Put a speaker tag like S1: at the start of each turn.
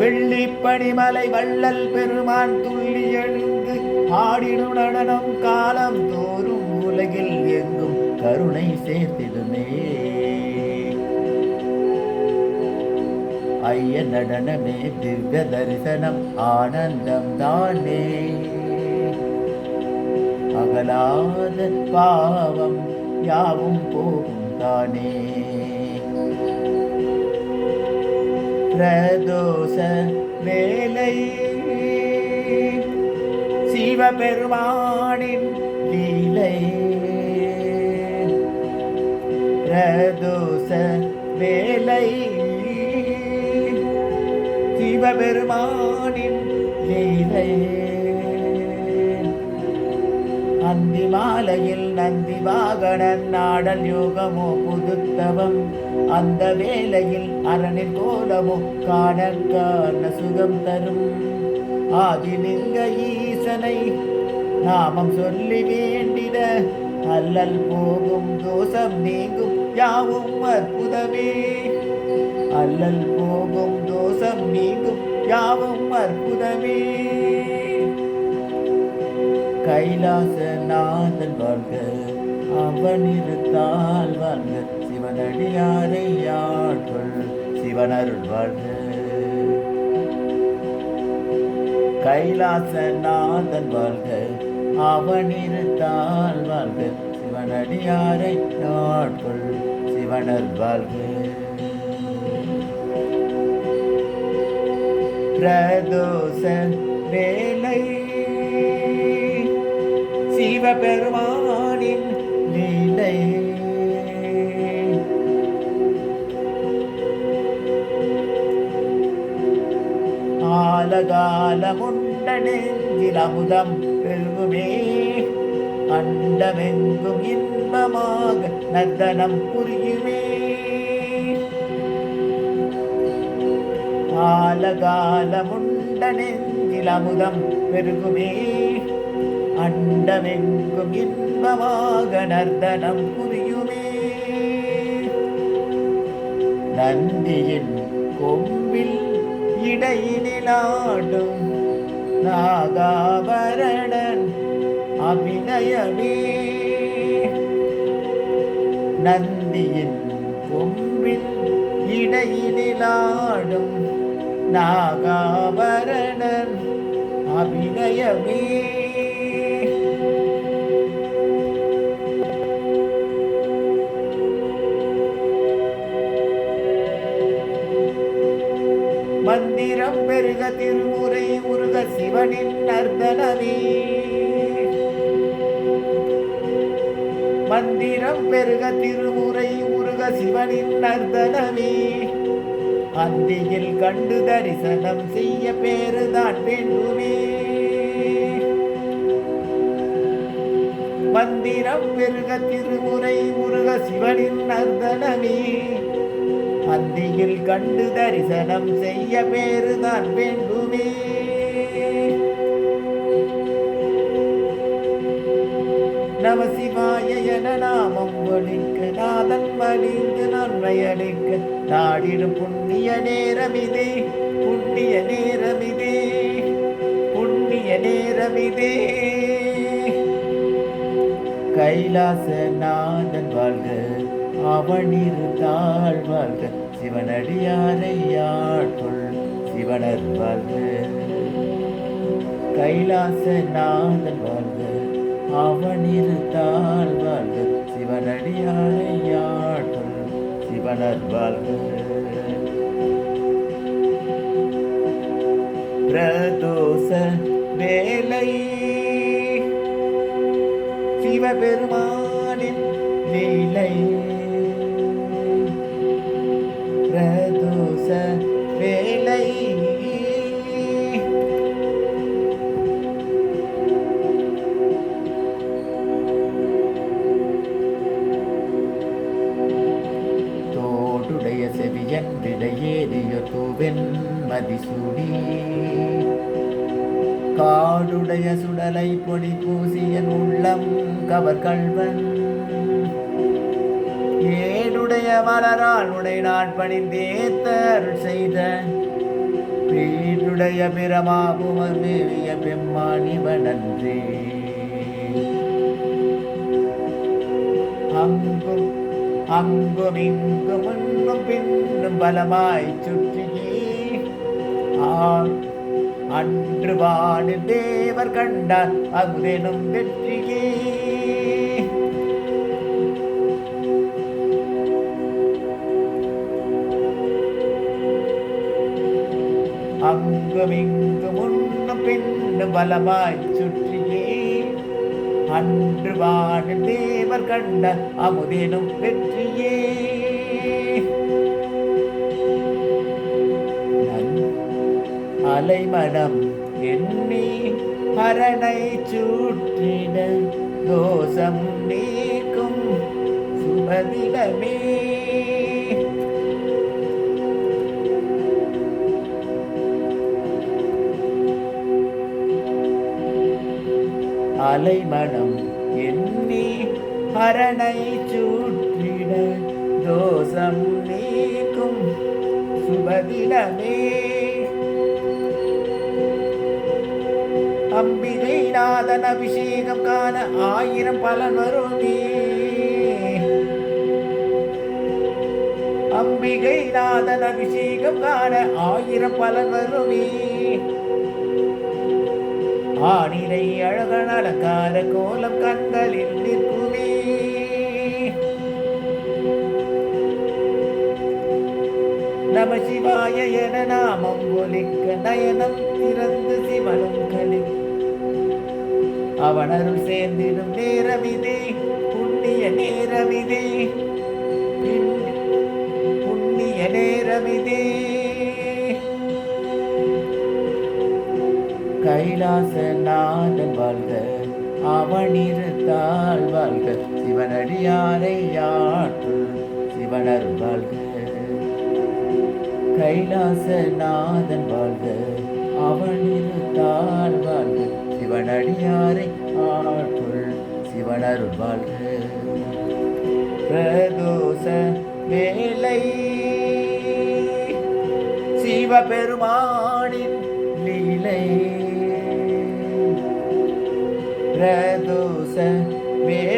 S1: வெள்ளிப்பனிமலை வள்ளல் பெருமான் துள்ளி எழுந்து ஆடிடும் நடனம் காலம் தோறும் உலகில் எங்கும் கருணை சேர்த்திடுமே. ஐய நடனமே திவ்ய தரிசனம் ஆனந்தம் தானே. அகலாத பாவம் யாவும் போகும் தானே. பிரதோஷ வேலை சிவபெருமானின் லீலை. பிரதோஷ வேலை சிவபெருமானின் லீலை. அந்தி மாலையில் நந்தி வாகனன் நாடல் யோகமோ புதுத்தவம். அந்த வேளையில் அரணின் கோலமோ காண சுகம் தரும். ஆதிலிங்க ஈசனை நாமம் சொல்லி வேண்டிட அல்லல் போகும் தோஷம் நீங்கும் யாவும் அற்புதமே. அல்லல் போகும் தோஷம் நீங்கும் யாவும் அற்புதமே. கைலாசநாதன் வாழ்க அவன் இருத்தால் வாழ்க. சிவனடியாரை ஆட்கள் சிவனருள் வாழ்க. கைலாசநாதன் வாழ்க அவன் இருத்தால் வாழ்க. சிவனடியாரை ஆட்கள் சிவனர் வாழ்க. பிரதோஷ வேலை சிவபெருமானின் லீலை. ஆலகாலமுண்ட நெஞ்சில் அமுதம் பெருகுமே. அண்டமெங்கும் இன்பமாக நர்த்தனம் புரியுமே. ஆலகாலமுண்ட நெஞ்சில் அமுதம் பெருகுமே. அண்டமெங்கும் இன்பமாக நர்த்தனம் புரியுமே. நந்தியின் கொம்பில் இடையினிலாடும் நாகாபரணன் அபிநயமே. நந்தியின் கொம்பில் இடையினிலாடும் நாகாபரணன் அபிநயமே. மந்திரம் பெருக திருமுறை முருக சிவனின் நர்த்தனமே. மந்திரம் பெருக திருமுறை முருக சிவனின் நர்த்தனமே. அந்தியில் கண்டு தரிசனம் செய்ய பேருதான் வேண்டுமே. மந்திரம் பெருக திருமுறை முருக சிவனின் நர்த்தனமே. அந்தியில் கண்டு தரிசனம் செய்ய பேருதான் வேண்டுமே. நமசிவாய என நாமம் ஒழிக்க நாதன் மடிந்து நன்மையளிக்க நாடிடும் புண்ணிய நேரமிதே. புண்ணிய நேரமிதே. புண்ணிய நேரமிதே. கைலாசநாதன் வாழ்க அவன் இருத்தாள் வாழ்க. சிவனடியாரை ஆட்கொள் சிவனர் வாழ்க. கைலாசநாதன் வாழ்க அவன் இருத்தாள் வாழ்க. சிவனடியாரை ஆட்கொள் சிவனர் வாழ்க. பிரதோஷ வேலை சிவபெருமானின் லீலை. பிரதோஷ வேலை தோடுடைய செவியன் விடையேறிய தூவென் மதிசூடி. காடுடைய சுடலை பொடி பூசியன் உள்ளம் கவர் கள்வன். ஏடுடைய மலரால் உடை நாட்பணிந்தேத்த அருள் செய்த வீடுடைய பிரமாபுமர் மேவிய பெம்மானிவனன்றே அங்கும் அங்கும் இங்கும் முன்னும் பின்னும் பலமாய் சுற்றியே அன்று வாடு தேவர் கண்டார் அகுதெனும் வெற்றியே அங்கும் இங்கும் முன்னும் பின்னும் பலமாய் சுற்றியே அன்று வாடு தேவர் கண்டார் அமுதெனும் வெற்றியே அலைமடம் எண்ணி அரணை சூற்றிட தோஷம் நீக்கும் சுபதிலமே அலைமடம் எண்ணி அரணை சூற்றிட தோஷம் நீக்கும் சுபதிலமே அம்பிகை நாதன் அபிஷேகம் காண 1000 பலன் வருமே அம்பிகை நாதன் அபிஷேகம் காண 1000 பலன் வருமே ஆனிரை அழகன் அலங்கார கோலம் கண்களில் நிற்குமே நம சிவாய என நாமம் ஒலிக்க நயனம் திறந்து சிவனும் களி அவனருள் சேர்ந்திடும் நேரமிதே புண்ணிய நேரமிதே புண்ணிய நேரமிதே கைலாசநாதன் வாழ்க அவனிருத்தாள் வாழ்க சிவனடியாரை யாற்று சிவனருள் வாழ்க கைலாசநாதன் வாழ்க அவனிருத்தாள் வாழ்க சிவனடியாரை ஆற்றுள் சிவனருள் வாழ்க பிரதோஷ வேலை சிவபெருமானின் லீலை பிரதோஷ வேலை